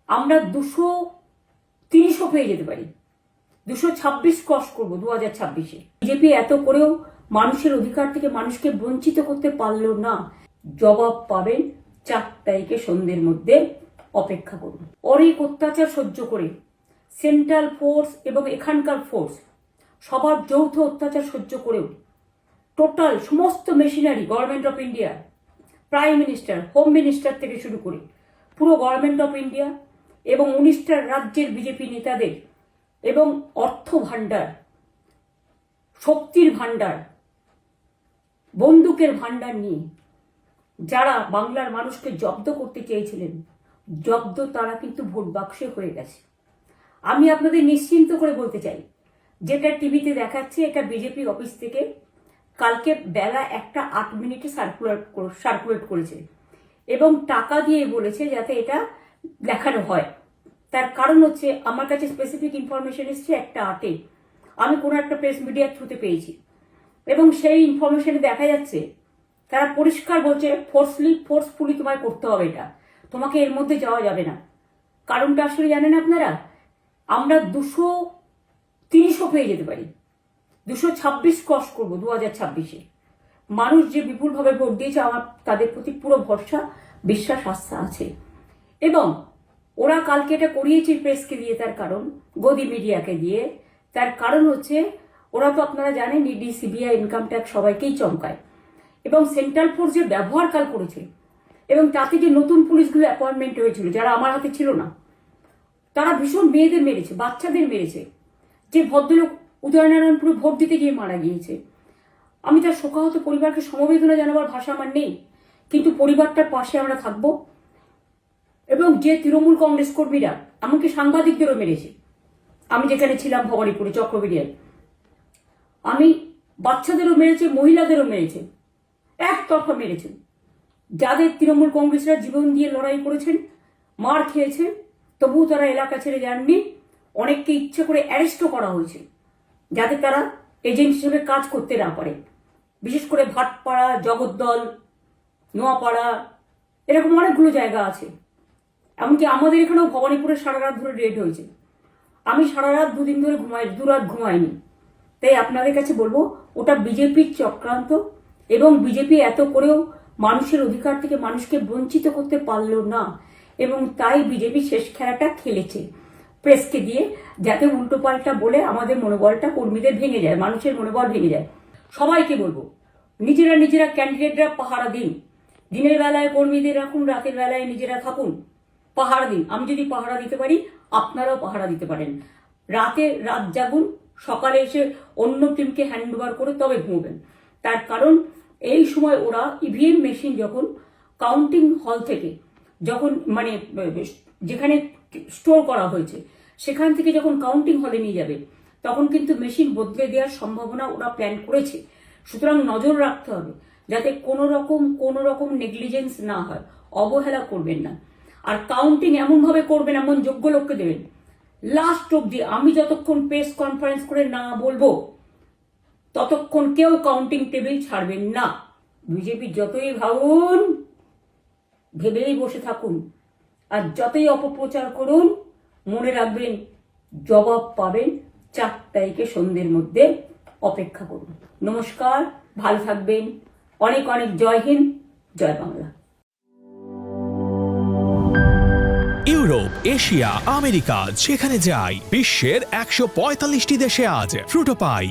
আমরা 230ও পেয়ে যেতে পারি, 226 ক্রস করবো 2026-এ। বিজেপি এত করেও মানুষের অধিকার থেকে মানুষকে বঞ্চিত করতে পারলো না। জবাব পাবেন 4 তারিখে সন্ধ্যের মধ্যে, অপেক্ষা করুন। অনেক অত্যাচার সহ্য করে সেন্ট্রাল ফোর্স এবং এখানকার ফোর্স সবার যৌথ অত্যাচার সহ্য করেও টোটাল সমস্ত machinery government of India, prime minister, home minister থেকে শুরু করে পুরো গভর্নমেন্ট অফ ইন্ডিয়া এবং 19টা রাজ্যের বিজেপি নেতাদের এবং অর্থ ভাণ্ডার, শক্তির ভাণ্ডার, বন্দুকের ভাণ্ডার নিয়ে যারা বাংলার মানুষকে জব্দ করতে চেয়েছিলেন, জব্দ তারা কিন্তু ভোট বাক্সে হয়ে গেছে। আমি আপনাদের নিশ্চিন্ত করে বলতে চাই, যেটা টিভিতে দেখাচ্ছে এটা বিজেপি অফিস থেকে কালকে বেলা 1:08 সার্কুলেট করেছে এবং টাকা দিয়ে বলেছে যাতে এটা দেখানো হয়। তার কারণ হচ্ছে আমার কাছে স্পেসিফিক ইনফরমেশন এসছে 1:08, আমি কোনো একটা প্রেস মিডিয়ার থ্রুতে পেয়েছি এবং সেই ইনফরমেশনে দেখা যাচ্ছে তারা পরিষ্কার বলছে ফোর্সফুলি তোমায় করতে হবে, এটা তোমাকে এর মধ্যে যাওয়া যাবে না। কারণটা আসলে জানেন আপনারা, আমরা 230ও পেয়ে যেতে পারি, 226 ক্রস করবো 2026-এ। মানুষ যে বিপুলভাবে ভোট দিয়েছে, আমার তাদের প্রতি পুরো ভরসা, বিশ্বাস, আস্থা আছে। এবং ওরা কালকে এটা করিয়েছে প্রেসকে দিয়ে, তার কারণ গদি মিডিয়াকে দিয়ে, তার কারণ হচ্ছে ওরা তো আপনারা জানেন ইডি, সিবিআই, ইনকাম ট্যাক্স সবাইকেই চমকায় এবং সেন্ট্রাল ফোর্স যে ব্যবহার কাল করেছে এবং তাতে যে নতুন পুলিশগুলো অ্যাপয়েন্টমেন্ট হয়েছিল যারা আমার হাতে ছিল না, তারা ভীষণ মেয়েদের মেরেছে, বাচ্চাদের মেরেছে। যে ভদ্রলোক উদয়নারায়ণপুরে ভোট দিতে গিয়ে মারা গিয়েছে, আমি তার শোকাহত পরিবারকে সমবেদনা জানাবার ভাষা আমার নেই, কিন্তু পরিবারটার পাশে আমরা থাকবো। এবং যে তৃণমূল কংগ্রেস কর্মীরা এমনকি সাংবাদিকদেরও মেরেছে, আমি যেখানে ছিলাম ভবানীপুরে চক্রবেড়িয়ায়, আমি বাচ্চাদেরও মেরেছে, মহিলাদেরও মেরেছে, একতরফা মেরেছেন। যাদের তৃণমূল কংগ্রেসরা জীবন দিয়ে লড়াই করেছেন, মার খেয়েছেন, তবুও তারা এলাকা ছেড়ে যাননি। অনেককে ইচ্ছে করে অ্যারেস্টও করা হয়েছে যাতে তারা এজেন্ট হিসেবে কাজ করতে না পারে। বিশেষ করে ভাটপাড়া, জগদ্দল, নোয়াপাড়া, এরকম অনেকগুলো জায়গা আছে। এমনকি আমাদের এখানেও ভবানীপুরে সারা রাত ধরে রেড হয়েছে। আমি সারা রাত 2 দিন ধরে দুরাত ঘুমাইনি। তাই আপনাদের কাছে বলবো, ওটা বিজেপির চক্রান্ত এবং বিজেপি এত করেও মানুষের অধিকার থেকে মানুষকে বঞ্চিত করতে পারলো না এবং তাই বিজেপি শেষ খেলাটা খেলেছে প্রেসকে দিয়ে, যাতে উল্টো পাল্টা বলে আমাদের মনোবলটা, কর্মীদের ভেঙে যায়, মানুষের মনোবল ভেঙে যায়। সবাইকে বলবো, নিজেরা ক্যান্ডিডেটরা পাহারা দিন। দিনের বেলায় কর্মীদের রাখুন, রাতের বেলায় নিজেরা থাকুন, পাহারা দিন। আমি যদি পাহারা দিতে পারি, আপনারাও পাহারা দিতে পারেন। রাত জাগুন, সকালে এসে অন্য টিমকে হ্যান্ড ওভার করে তবে ঘুমবেন। তার কারণ এই সময় ওরা ইভিএম মেশিন যখন কাউন্টিং হল থেকে, যখন মানে যেখানে স্টোর করা হয়েছে সেখান থেকে যখন কাউন্টিং হলে নিয়ে যাবে, তখন কিন্তু মেশিন বদলে দেওয়ার সম্ভাবনা ওরা প্ল্যান করেছে। সুতরাং নজর রাখতে হবে যাতে কোনো রকম নেগলিজেন্স না হয়, অবহেলা করবেন না। আর কাউন্টিং এমনভাবে করবেন, এমন যোগ্য লোককে দেবেন লাস্ট অব্দি। আমি যতক্ষণ প্রেস কনফারেন্স করে না বলবো ততক্ষণ কেউ কাউন্টিং টেবিল ছাড়বেন না। বিজেপি যতই ভাবুন, ভেবেই বসে থাকুন, আর যতই অপপ্রচার করুন, মনে রাখবেন জবাব পাবেন 4 তারিখে সন্ধ্যের মধ্যে, অপেক্ষা করুন। নমস্কার, ভালো থাকবেন, অনেক অনেক জয় হিন্দ, জয় বাংলা। ইউরোপ, এশিয়া, আমেরিকা, যেখানে যাই, বিশ্বের 145টি দেশে আজ ফ্রুটো পাই।